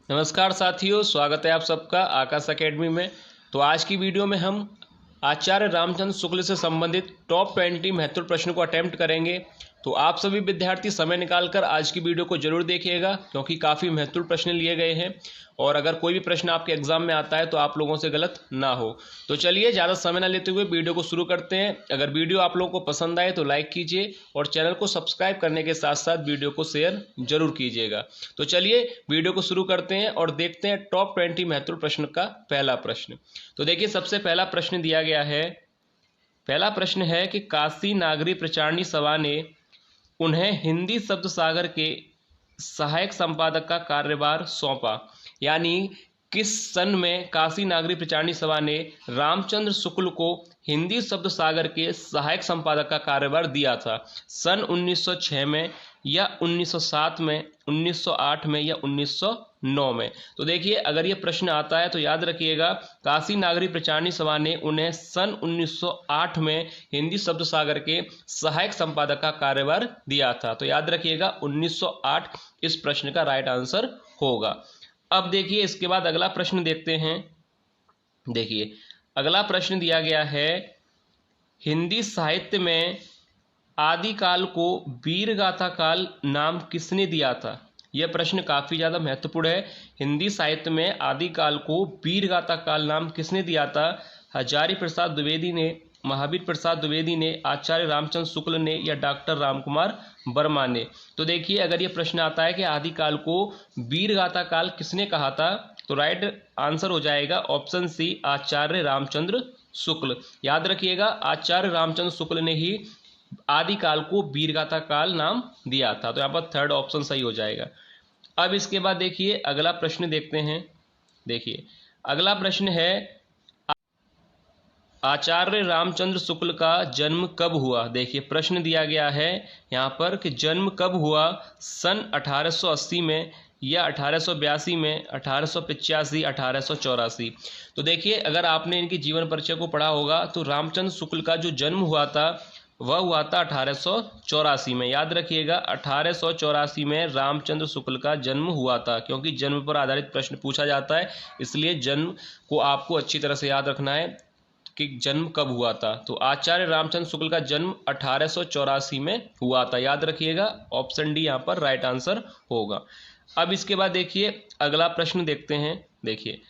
नमस्कार साथियों, स्वागत है आप सबका आकाश एकेडमी में। तो आज की वीडियो में हम आचार्य रामचंद्र शुक्ल से संबंधित टॉप 20 महत्वपूर्ण प्रश्नों को अटेम्प्ट करेंगे। तो आप सभी विद्यार्थी समय निकालकर आज की वीडियो को जरूर देखिएगा, क्योंकि काफ़ी महत्वपूर्ण प्रश्न लिए गए हैं और अगर कोई भी प्रश्न आपके एग्जाम में आता है तो आप लोगों से गलत ना हो। तो चलिए ज़्यादा समय ना लेते हुए वीडियो को शुरू करते हैं। अगर वीडियो आप लोगों को पसंद आए तो लाइक कीजिए और चैनल को सब्सक्राइब करने के साथ साथ वीडियो को शेयर जरूर कीजिएगा। तो चलिए वीडियो को शुरू करते हैं और देखते हैं टॉप 20 महत्वपूर्ण प्रश्न का पहला प्रश्न। तो देखिए, सबसे पहला प्रश्न दिया गया है। पहला प्रश्न है कि काशी नागरी प्रचारणी सभा ने उन्हें हिंदी शब्द सागर के सहायक संपादक का कार्यभार सौंपा। यानी किस सन में काशी नागरी प्रचारणी सभा ने रामचंद्र शुक्ल को हिंदी शब्द सागर के सहायक संपादक का कार्यभार दिया था? सन 1906 में या 1907 में, 1908 में या 1909 में? तो देखिए, अगर ये प्रश्न आता है तो याद रखिएगा, काशी नागरी प्रचारणी सभा ने उन्हें सन 1908 में हिंदी शब्द सागर के सहायक संपादक का कार्यभार दिया था। तो याद रखिएगा 1908 इस प्रश्न का राइट आंसर होगा। अब देखिए, इसके बाद अगला प्रश्न देखते हैं। देखिए, अगला प्रश्न दिया गया है, हिंदी साहित्य में आदिकाल को वीरगाथा काल नाम किसने दिया था? यह प्रश्न काफी ज्यादा महत्वपूर्ण है। हिंदी साहित्य में आदिकाल को वीरगाथा काल नाम किसने दिया था? हजारी प्रसाद द्विवेदी ने, महावीर प्रसाद द्विवेदी ने, आचार्य रामचंद्र शुक्ल ने या डॉक्टर रामकुमार वर्मा ने? तो देखिए, अगर यह प्रश्न आता है कि आदिकाल को वीरगाथा काल किसने कहा था, तो राइट आंसर हो जाएगा ऑप्शन सी, आचार्य रामचंद्र शुक्ल। याद रखिएगा, आचार्य रामचंद्र शुक्ल ने ही आदिकाल को वीरगाथा काल नाम दिया था। तो यहाँ पर थर्ड ऑप्शन सही हो जाएगा। अब इसके बाद देखिए, अगला प्रश्न देखते हैं। देखिए, अगला प्रश्न है, आचार्य रामचंद्र शुक्ल का जन्म कब हुआ? देखिए, प्रश्न दिया गया है यहाँ पर कि जन्म कब हुआ, सन 1880 में या 1882 में, 1885, 1884? तो देखिए, अगर आपने इनकी जीवन परिचय को पढ़ा होगा तो रामचंद्र शुक्ल का जो जन्म हुआ था वह हुआ था 1884 में। याद रखिएगा, 1884 में रामचंद्र शुक्ल का जन्म हुआ था। क्योंकि जन्म पर आधारित प्रश्न पूछा जाता है, इसलिए जन्म को आपको अच्छी तरह से याद रखना है कि जन्म कब हुआ था। तो आचार्य रामचंद्र शुक्ल का जन्म 1884 में हुआ था। याद रखिएगा, ऑप्शन डी यहाँ पर राइट आंसर होगा। अब इसके बाद देखिए, अगला प्रश्न देखते हैं। देखिए,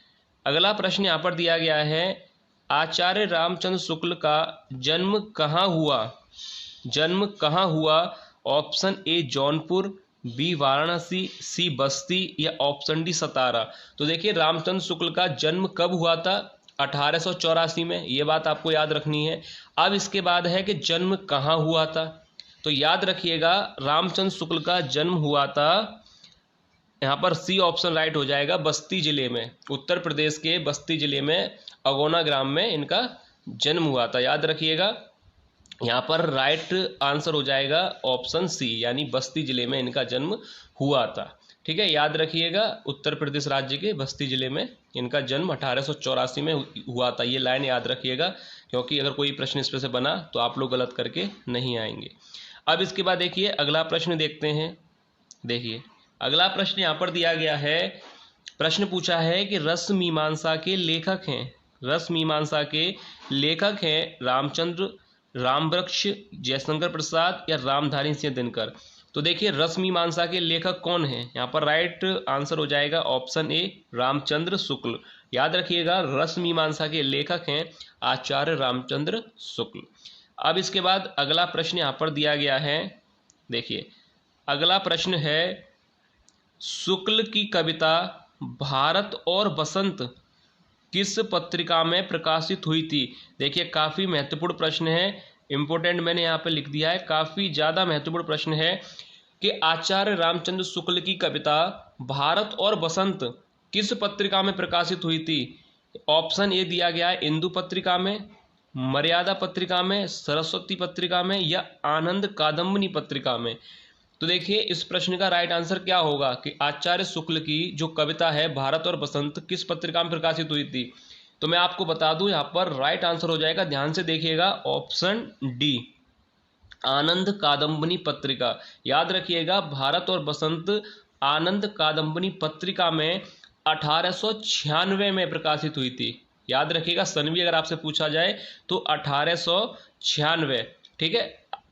अगला प्रश्न यहाँ पर दिया गया है, आचार्य रामचंद्र शुक्ल का जन्म कहाँ हुआ? जन्म कहाँ हुआ? Option A Jaunpur, B Varanasi, C Basti या ऑप्शन डी सतारा? तो देखिए, रामचंद्र शुक्ल का जन्म कब हुआ था? 1884 में। ये बात आपको याद रखनी है। अब इसके बाद है कि जन्म कहाँ हुआ था। तो याद रखिएगा, रामचंद्र शुक्ल का जन्म हुआ था, यहाँ पर सी ऑप्शन राइट हो जाएगा, बस्ती जिले में, उत्तर प्रदेश के बस्ती जिले में अगोना ग्राम में इनका जन्म हुआ था। याद रखिएगा, यहाँ पर राइट आंसर हो जाएगा ऑप्शन सी, यानी बस्ती जिले में इनका जन्म हुआ था। ठीक है, याद रखिएगा, उत्तर प्रदेश राज्य के बस्ती जिले में इनका जन्म 1884 में हुआ था। ये लाइन याद रखिएगा, क्योंकि अगर कोई प्रश्न इस पर से बना तो आप लोग गलत करके नहीं आएंगे। अब इसके बाद देखिए, अगला प्रश्न देखते हैं। देखिए, अगला प्रश्न यहाँ पर दिया गया है। प्रश्न पूछा है कि रस मीमांसा के लेखक हैं, रस मीमांसा के लेखक हैं रामचंद्र, रामवृक्ष, जयशंकर प्रसाद या रामधारी सिंह दिनकर? तो देखिए, रस मीमांसा के लेखक कौन हैं? यहाँ पर राइट आंसर हो जाएगा ऑप्शन ए, रामचंद्र शुक्ल। याद रखिएगा, रस मीमांसा के लेखक हैं आचार्य रामचंद्र शुक्ल। अब इसके बाद अगला प्रश्न यहाँ पर दिया गया है। देखिए, अगला प्रश्न है, शुक्ल की कविता भारत और बसंत किस पत्रिका में प्रकाशित हुई थी? देखिए, काफ़ी महत्वपूर्ण प्रश्न है, इंपोर्टेंट मैंने यहाँ पे लिख दिया है, काफ़ी ज़्यादा महत्वपूर्ण प्रश्न है कि आचार्य रामचंद्र शुक्ल की कविता भारत और बसंत किस पत्रिका में प्रकाशित हुई थी? ऑप्शन ए दिया गया है, इंदु पत्रिका में, मर्यादा पत्रिका में, सरस्वती पत्रिका में या आनंद कादम्बनी पत्रिका में? तो देखिए, इस प्रश्न का राइट आंसर क्या होगा कि आचार्य शुक्ल की जो कविता है भारत और बसंत किस पत्रिका में प्रकाशित हुई थी? तो मैं आपको बता दूं, यहाँ पर राइट आंसर हो जाएगा, ध्यान से देखिएगा, ऑप्शन डी, आनंद कादम्बनी पत्रिका। याद रखिएगा, भारत और बसंत आनंद कादम्बनी पत्रिका में 1896 में प्रकाशित हुई थी। याद रखिएगा, सन भी अगर आपसे पूछा जाए तो 1896। ठीक है।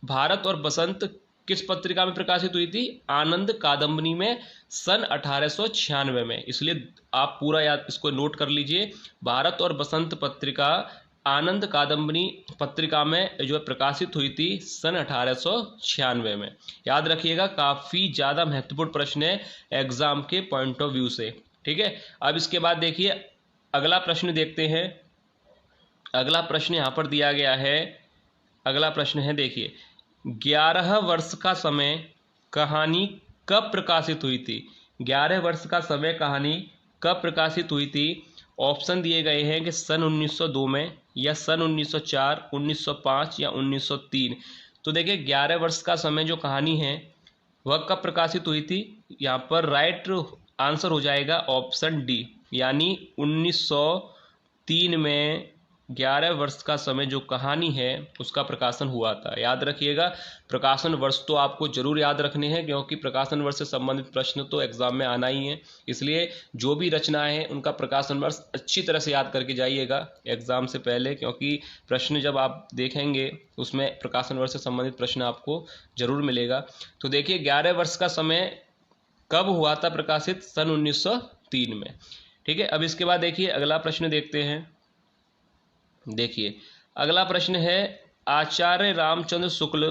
भारत और बसंत किस पत्रिका में प्रकाशित हुई थी? आनंद कादम्बनी में, सन 1896 में। इसलिए आप पूरा याद इसको नोट कर लीजिए। भारत और बसंत पत्रिका आनंद कादम्बनी पत्रिका में जो प्रकाशित हुई थी सन 1896 में। याद रखिएगा, काफ़ी ज़्यादा महत्वपूर्ण प्रश्न है एग्जाम के पॉइंट ऑफ व्यू से। ठीक है। अब इसके बाद देखिए अगला प्रश्न देखते हैं। अगला प्रश्न यहाँ पर दिया गया है। अगला प्रश्न है, देखिए 11 वर्ष का समय कहानी कब प्रकाशित हुई थी? 11 वर्ष का समय कहानी कब प्रकाशित हुई थी? ऑप्शन दिए गए हैं कि सन 1902 में, या सन 1904, 1905 या 1903। तो देखिए 11 वर्ष का समय जो कहानी है वह कब प्रकाशित हुई थी? यहाँ पर राइट आंसर हो जाएगा ऑप्शन डी, यानी 1903 में 11 वर्ष का समय जो कहानी है उसका प्रकाशन हुआ था। याद रखिएगा, प्रकाशन वर्ष तो आपको जरूर याद रखने हैं, क्योंकि प्रकाशन वर्ष से संबंधित प्रश्न तो एग्जाम में आना ही है। इसलिए जो भी रचनाएं हैं उनका प्रकाशन वर्ष अच्छी तरह से याद करके जाइएगा एग्जाम से पहले, क्योंकि प्रश्न जब आप देखेंगे उसमें प्रकाशन वर्ष से संबंधित प्रश्न आपको जरूर मिलेगा। तो देखिए 11 वर्ष का समय कब हुआ था प्रकाशित? सन 1903 में। ठीक है। अब इसके बाद देखिए अगला प्रश्न देखते हैं। देखिए अगला प्रश्न है, आचार्य रामचंद्र शुक्ल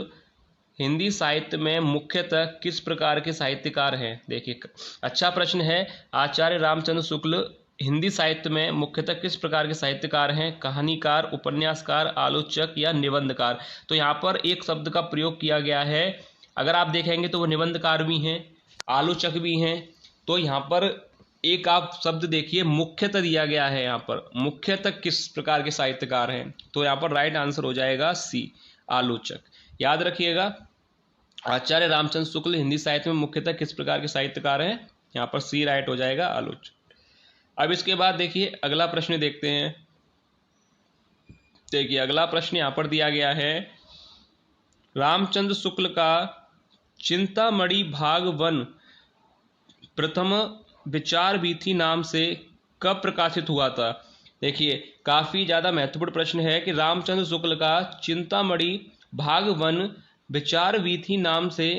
हिंदी साहित्य में मुख्यतः किस प्रकार के साहित्यकार हैं? देखिए अच्छा प्रश्न है। आचार्य रामचंद्र शुक्ल हिंदी साहित्य में मुख्यतः किस प्रकार के साहित्यकार हैं? कहानीकार, उपन्यासकार, आलोचक या निबंधकार? तो यहाँ पर एक शब्द का प्रयोग किया गया है। अगर आप देखेंगे तो वो निबंधकार भी हैं, आलोचक भी हैं। तो यहाँ पर एक आप शब्द देखिए, मुख्यतः दिया गया है। यहाँ पर मुख्यतः किस प्रकार के साहित्यकार हैं? तो यहाँ पर राइट आंसर हो जाएगा सी, आलोचक। याद रखिएगा, आचार्य रामचंद्र शुक्ल हिंदी साहित्य में मुख्यतः किस प्रकार के साहित्यकार हैं? यहाँ पर सी राइट हो जाएगा, आलोचक। अब इसके बाद देखिए अगला प्रश्न देखते हैं। देखिए अगला प्रश्न यहाँ पर दिया गया है, रामचंद्र शुक्ल का चिंतामणि भाग 1 प्रथम विचार वीथी नाम से कब प्रकाशित हुआ था? देखिए काफ़ी ज़्यादा महत्वपूर्ण प्रश्न है कि रामचंद्र शुक्ल का चिंतामणि भाग 1 विचार वीथी नाम से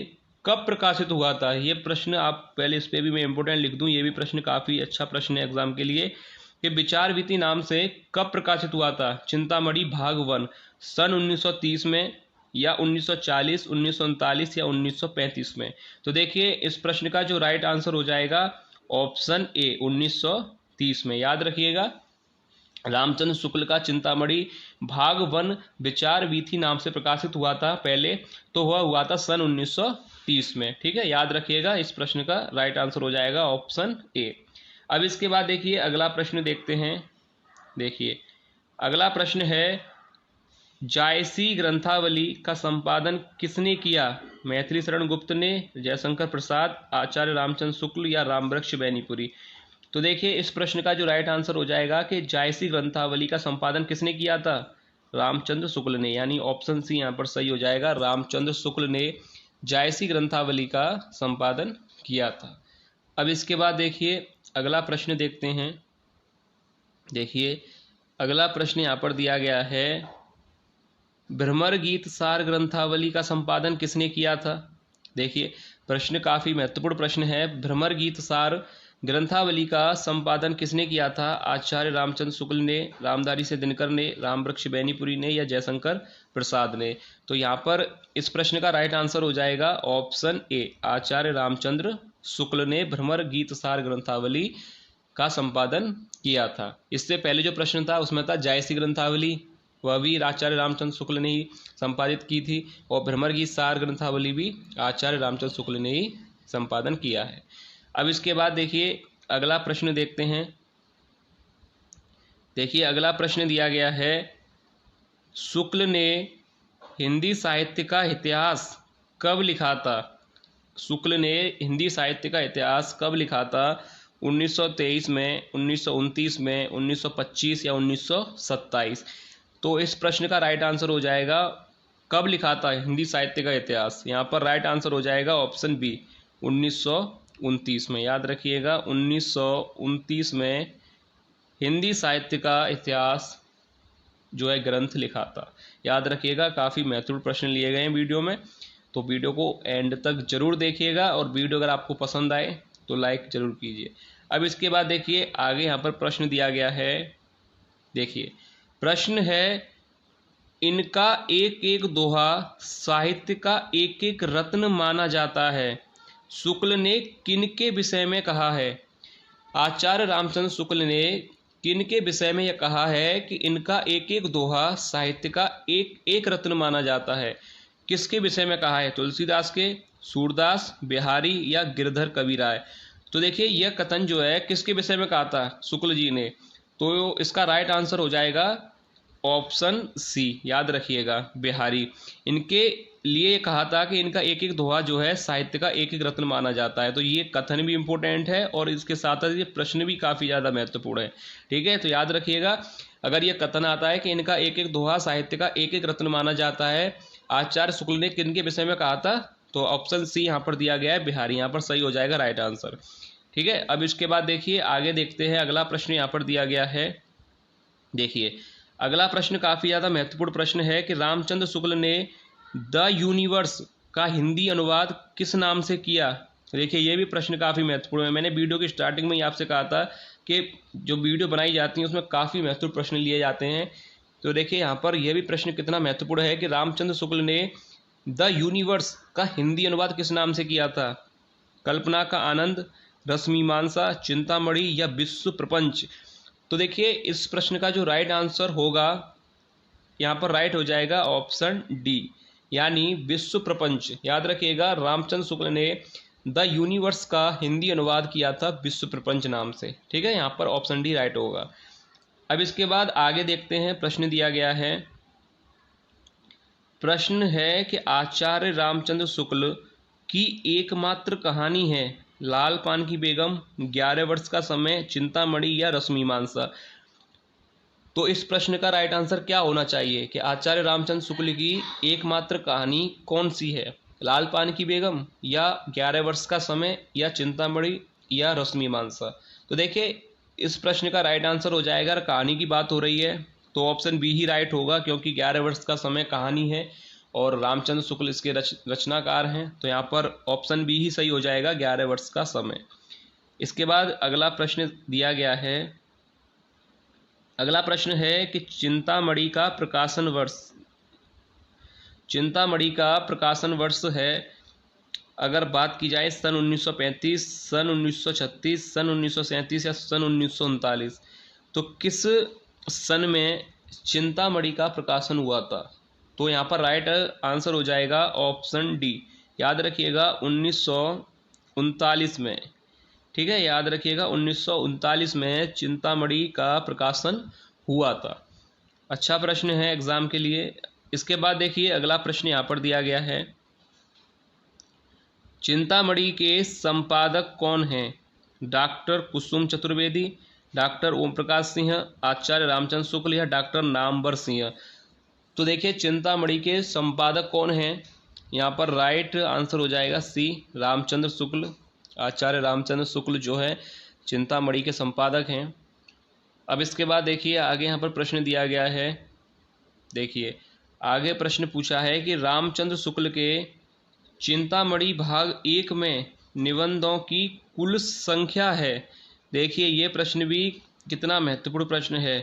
कब प्रकाशित हुआ था? ये प्रश्न आप पहले इस पर भी मैं इम्पोर्टेंट लिख दूं, ये भी प्रश्न काफ़ी अच्छा प्रश्न है एग्जाम के लिए कि विचार वीथी नाम से कब प्रकाशित हुआ था चिंतामणि भाग 1? सन 1930 में, या 1940, 1939 या 1935 में? तो देखिए इस प्रश्न का जो राइट आंसर हो जाएगा ऑप्शन ए, 1930 में। याद रखिएगा, रामचंद्र शुक्ल का चिंतामणि भाग 1 विचार वीथी नाम से प्रकाशित हुआ था पहले, तो वह हुआ था सन 1930 में। ठीक है, याद रखिएगा, इस प्रश्न का राइट आंसर हो जाएगा ऑप्शन ए। अब इसके बाद देखिए अगला प्रश्न देखते हैं। देखिए अगला प्रश्न है, जायसी ग्रंथावली का संपादन किसने किया? मैथिली शरण गुप्त ने, जयशंकर प्रसाद, आचार्य रामचंद्र शुक्ल या रामवृक्ष बैनीपुरी? तो देखिए इस प्रश्न का जो राइट आंसर हो जाएगा कि जायसी ग्रंथावली का संपादन किसने किया था? रामचंद्र शुक्ल ने, यानी ऑप्शन सी यहाँ पर सही हो जाएगा। रामचंद्र शुक्ल ने जायसी ग्रंथावली का संपादन किया था। अब इसके बाद देखिए अगला प्रश्न देखते हैं। देखिए अगला प्रश्न यहाँ पर दिया गया है, भ्रमर गीत सार ग्रंथावली का संपादन किसने किया था? देखिए प्रश्न काफ़ी महत्वपूर्ण प्रश्न है। भ्रमर गीत सार ग्रंथावली का संपादन किसने किया था? आचार्य रामचंद्र शुक्ल ने, रामधारी से दिनकर ने, रामवृक्ष बैनीपुरी ने या जयशंकर प्रसाद ने? तो यहाँ पर इस प्रश्न का राइट आंसर हो जाएगा ऑप्शन ए, आचार्य रामचंद्र शुक्ल ने भ्रमर गीत सार ग्रंथावली का संपादन किया था। इससे पहले जो प्रश्न था उसमें था जायसी ग्रंथावली, वह भी आचार्य रामचंद्र शुक्ल ने ही संपादित की थी, और भ्रमर गीत सार ग्रंथावली भी आचार्य रामचंद्र शुक्ल ने ही संपादन किया है। अब इसके बाद देखिए अगला प्रश्न देखते हैं। देखिए अगला प्रश्न दिया गया है, शुक्ल ने हिंदी साहित्य का इतिहास कब लिखा था? शुक्ल ने हिंदी साहित्य का इतिहास कब लिखा था? 1923 में, 1929 में, 1925 या 1927? तो इस प्रश्न का राइट आंसर हो जाएगा, कब लिखा था हिंदी साहित्य का इतिहास? यहाँ पर राइट आंसर हो जाएगा ऑप्शन बी, 1929 में, याद रखिएगा 1929 में हिंदी साहित्य का इतिहास जो है ग्रंथ लिखा था। याद रखिएगा, काफ़ी महत्वपूर्ण प्रश्न लिए गए हैं वीडियो में, तो वीडियो को एंड तक जरूर देखिएगा और वीडियो अगर आपको पसंद आए तो लाइक जरूर कीजिए। अब इसके बाद देखिए आगे यहाँ पर प्रश्न दिया गया है। देखिए प्रश्न है, इनका एक एक दोहा साहित्य का एक एक रत्न माना जाता है, शुक्ल ने किनके विषय में कहा है? आचार्य रामचंद्र शुक्ल ने किनके विषय में यह कहा है कि इनका एक एक दोहा साहित्य का एक एक रत्न माना जाता है? किसके विषय में कहा है? तुलसीदास के, सूरदास, बिहारी या गिरधर कविराय? तो देखिए यह कथन जो है किसके विषय में कहा था? शुक्ल जी ने। तो इसका राइट आंसर हो जाएगा ऑप्शन सी, याद रखिएगा बिहारी। इनके लिए कहा था कि इनका एक एक दोहा जो है साहित्य का एक एक रत्न माना जाता है। तो ये कथन भी इम्पोर्टेंट है और इसके साथ साथ ये प्रश्न भी काफ़ी ज़्यादा महत्वपूर्ण है। ठीक है, तो याद रखिएगा, अगर ये कथन आता है कि इनका एक एक दोहा साहित्य का एक एक रत्न माना जाता है, आचार्य शुक्ल ने किनके विषय में कहा था, तो ऑप्शन सी यहाँ पर दिया गया है बिहारी, यहाँ पर सही हो जाएगा राइट आंसर। ठीक है, अब इसके बाद देखिए आगे देखते हैं, अगला प्रश्न यहाँ पर दिया गया है। देखिए अगला प्रश्न काफ़ी ज़्यादा महत्वपूर्ण प्रश्न है कि रामचंद्र शुक्ल ने द यूनिवर्स का हिंदी अनुवाद किस नाम से किया? देखिए ये भी प्रश्न काफ़ी महत्वपूर्ण है। मैंने वीडियो की स्टार्टिंग में ही आपसे कहा था कि जो वीडियो बनाई जाती है उसमें काफ़ी महत्वपूर्ण प्रश्न लिए जाते हैं। तो देखिए यहाँ पर यह भी प्रश्न कितना महत्वपूर्ण है कि रामचंद्र शुक्ल ने द यूनिवर्स का हिंदी अनुवाद किस नाम से किया था? कल्पना का आनंद, रसमीमांसा, चिंतामणि या विश्व प्रपंच? तो देखिए इस प्रश्न का जो राइट आंसर होगा यहाँ पर राइट हो जाएगा ऑप्शन डी, यानी विश्व प्रपंच। याद रखिएगा, रामचंद्र शुक्ल ने द यूनिवर्स का हिंदी अनुवाद किया था विश्व प्रपंच नाम से। ठीक है, यहाँ पर ऑप्शन डी राइट होगा। अब इसके बाद आगे देखते हैं, प्रश्न दिया गया है। प्रश्न है कि आचार्य रामचंद्र शुक्ल की एकमात्र कहानी है लाल पान की बेगम, 11 वर्ष का समय, चिंतामणि या रसमीमांसा? तो इस प्रश्न का राइट आंसर क्या होना चाहिए कि आचार्य रामचंद्र शुक्ल की एकमात्र कहानी कौन सी है? लाल पान की बेगम या 11 वर्ष का समय या चिंतामणि या रश्मिमांसा? तो देखिए इस प्रश्न का राइट आंसर हो जाएगा, अगर कहानी की बात हो रही है तो ऑप्शन बी ही राइट होगा, क्योंकि 11 वर्ष का समय कहानी है और रामचंद्र शुक्ल इसके रचनाकार हैं। तो यहाँ पर ऑप्शन बी ही सही हो जाएगा, 11 वर्ष का समय। इसके बाद अगला प्रश्न दिया गया है। अगला प्रश्न है कि चिंतामणि का प्रकाशन वर्ष, चिंतामणि का प्रकाशन वर्ष है, अगर बात की जाए सन 1935, सन 1936, सन 1937 या सन 1939, तो किस सन में चिंतामणि का प्रकाशन हुआ था? तो यहाँ पर राइट आंसर हो जाएगा ऑप्शन डी, याद रखिएगा 1939 में। ठीक है, याद रखिएगा 1939 में चिंतामणि का प्रकाशन हुआ था। अच्छा प्रश्न है एग्जाम के लिए। इसके बाद देखिए अगला प्रश्न यहाँ पर दिया गया है, चिंतामणि के संपादक कौन हैं? डॉक्टर कुसुम चतुर्वेदी, डॉक्टर ओम प्रकाश सिंह, आचार्य रामचंद्र शुक्ल या डॉक्टर नामवर सिंह? तो देखिए चिंतामणि के संपादक कौन हैं, यहाँ पर राइट आंसर हो जाएगा सी, रामचंद्र शुक्ल। आचार्य रामचंद्र शुक्ल जो है चिंतामणि के संपादक हैं। अब इसके बाद देखिए आगे यहाँ पर प्रश्न दिया गया है। देखिए आगे प्रश्न पूछा है कि रामचंद्र शुक्ल के चिंतामणि भाग 1 में निबंधों की कुल संख्या है। देखिए ये प्रश्न भी कितना महत्वपूर्ण प्रश्न है।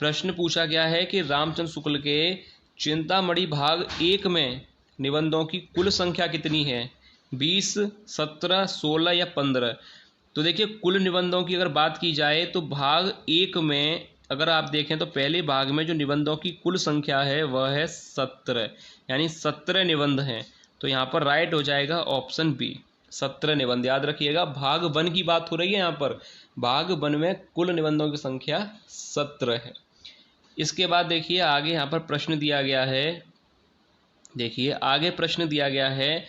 प्रश्न पूछा गया है कि रामचंद्र शुक्ल के चिंतामणि भाग 1 में निबंधों की कुल संख्या कितनी है? 20, 17, 16 या 15? तो देखिए कुल निबंधों की अगर बात की जाए तो भाग 1 में अगर आप देखें तो पहले भाग में जो निबंधों की कुल संख्या है वह है 17, यानी 17 निबंध हैं। तो यहाँ पर राइट हो जाएगा ऑप्शन बी, 17 निबंध। याद रखिएगा भाग 1 की बात हो रही है, यहाँ पर भाग 1 में कुल निबंधों की संख्या 17 है। इसके बाद देखिए आगे यहाँ पर प्रश्न दिया गया है। देखिए आगे प्रश्न दिया गया है,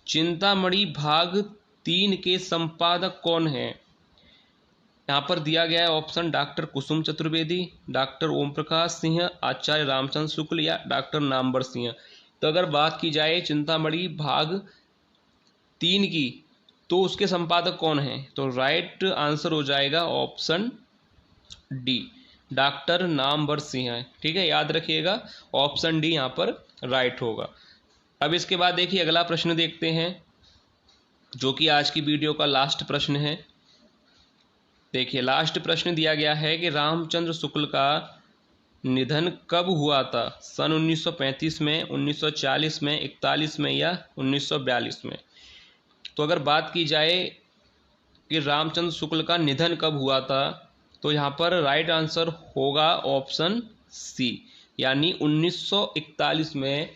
चिंतामणि भाग 3 के संपादक कौन हैं? यहाँ पर दिया गया है ऑप्शन डॉक्टर कुसुम चतुर्वेदी, डॉक्टर ओम प्रकाश सिंह, आचार्य रामचंद्र शुक्ल या डॉक्टर नामवर सिंह? तो अगर बात की जाए चिंतामणि भाग 3 की, तो उसके संपादक कौन है? तो राइट आंसर हो जाएगा option D, doctor Namvar Singh है। ठीक है, याद रखिएगा ऑप्शन डी यहाँ पर राइट होगा। अब इसके बाद देखिए अगला प्रश्न देखते हैं, जो कि आज की वीडियो का लास्ट प्रश्न है। देखिए लास्ट प्रश्न दिया गया है कि रामचंद्र शुक्ल का निधन कब हुआ था? सन 1935 में, 1940 में, 41 में या 1942 में? तो अगर बात की जाए कि रामचंद्र शुक्ल का निधन कब हुआ था, तो यहाँ पर राइट आंसर होगा ऑप्शन सी, यानी 1941 में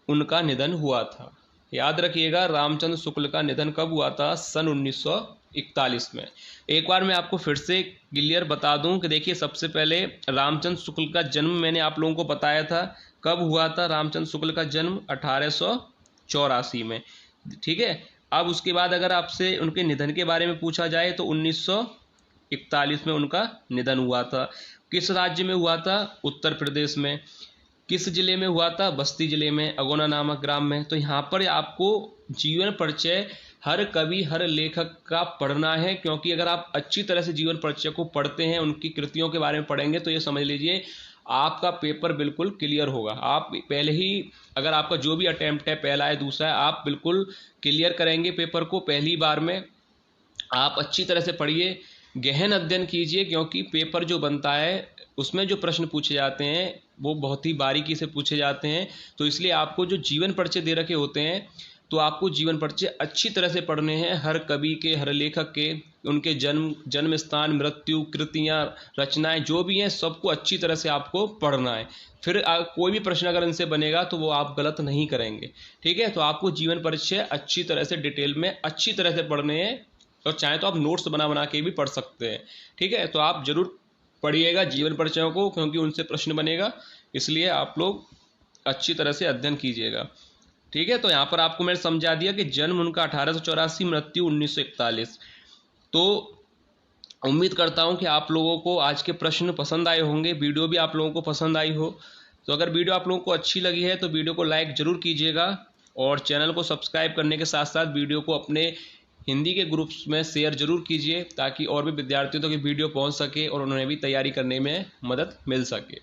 उनका निधन हुआ था। याद रखिएगा रामचंद्र शुक्ल का निधन कब हुआ था? सन 1941 में। एक बार मैं आपको फिर से क्लियर बता दूं कि देखिए सबसे पहले रामचंद्र शुक्ल का जन्म मैंने आप लोगों को बताया था, कब हुआ था रामचंद्र शुक्ल का जन्म? 1884 में। ठीक है, अब उसके बाद अगर आपसे उनके निधन के बारे में पूछा जाए तो 1941 में उनका निधन हुआ था। किस राज्य में हुआ था? उत्तर प्रदेश में। किस जिले में हुआ था? बस्ती जिले में, अगोना नामक ग्राम में। तो यहाँ पर आपको जीवन परिचय हर कवि हर लेखक का पढ़ना है, क्योंकि अगर आप अच्छी तरह से जीवन परिचय को पढ़ते हैं, उनकी कृतियों के बारे में पढ़ेंगे, तो ये समझ लीजिए आपका पेपर बिल्कुल क्लियर होगा। आप पहले ही अगर आपका जो भी अटेम्प्ट है, पहला है दूसरा है, आप बिल्कुल क्लियर करेंगे पेपर को पहली बार में। आप अच्छी तरह से पढ़िए, गहन अध्ययन कीजिए, क्योंकि पेपर जो बनता है उसमें जो प्रश्न पूछे जाते हैं वो बहुत ही बारीकी से पूछे जाते हैं। तो इसलिए आपको जो जीवन परिचय दे रखे होते हैं, तो आपको जीवन परिचय अच्छी तरह से पढ़ने हैं, हर कवि के हर लेखक के, उनके जन्म स्थान, मृत्यु, कृतियाँ, रचनाएं जो भी हैं सबको अच्छी तरह से आपको पढ़ना है। फिर कोई भी प्रश्न अगर इनसे बनेगा तो वो आप गलत नहीं करेंगे। ठीक है, तो आपको जीवन परिचय अच्छी तरह से डिटेल में अच्छी तरह से पढ़ने हैं, और चाहे तो आप नोट्स बना बना के भी पढ़ सकते हैं। ठीक है, तो आप जरूर पढ़िएगा जीवन परिचयों को, क्योंकि उनसे प्रश्न बनेगा, इसलिए आप लोग अच्छी तरह से अध्ययन कीजिएगा। ठीक है, तो यहाँ पर आपको मैंने समझा दिया कि जन्म उनका 1884, मृत्यु 1941। तो उम्मीद करता हूँ कि आप लोगों को आज के प्रश्न पसंद आए होंगे, वीडियो भी आप लोगों को पसंद आई हो। तो अगर वीडियो आप लोगों को अच्छी लगी है तो वीडियो को लाइक ज़रूर कीजिएगा, और चैनल को सब्सक्राइब करने के साथ साथ वीडियो को अपने हिंदी के ग्रुप्स में शेयर जरूर कीजिए, ताकि और भी विद्यार्थियों तक वीडियो पहुंच सके और उन्हें भी तैयारी करने में मदद मिल सके।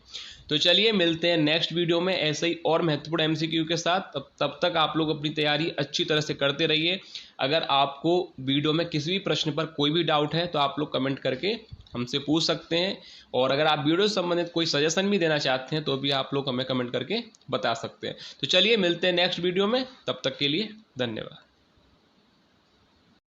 तो चलिए मिलते हैं नेक्स्ट वीडियो में ऐसे ही और महत्वपूर्ण एमसीक्यू के साथ। तब तक आप लोग अपनी तैयारी अच्छी तरह से करते रहिए। अगर आपको वीडियो में किसी भी प्रश्न पर कोई भी डाउट है तो आप लोग कमेंट करके हमसे पूछ सकते हैं, और अगर आप वीडियो से संबंधित कोई सजेशन भी देना चाहते हैं तो भी आप लोग हमें कमेंट करके बता सकते हैं। तो चलिए मिलते हैं नेक्स्ट वीडियो में, तब तक के लिए धन्यवाद।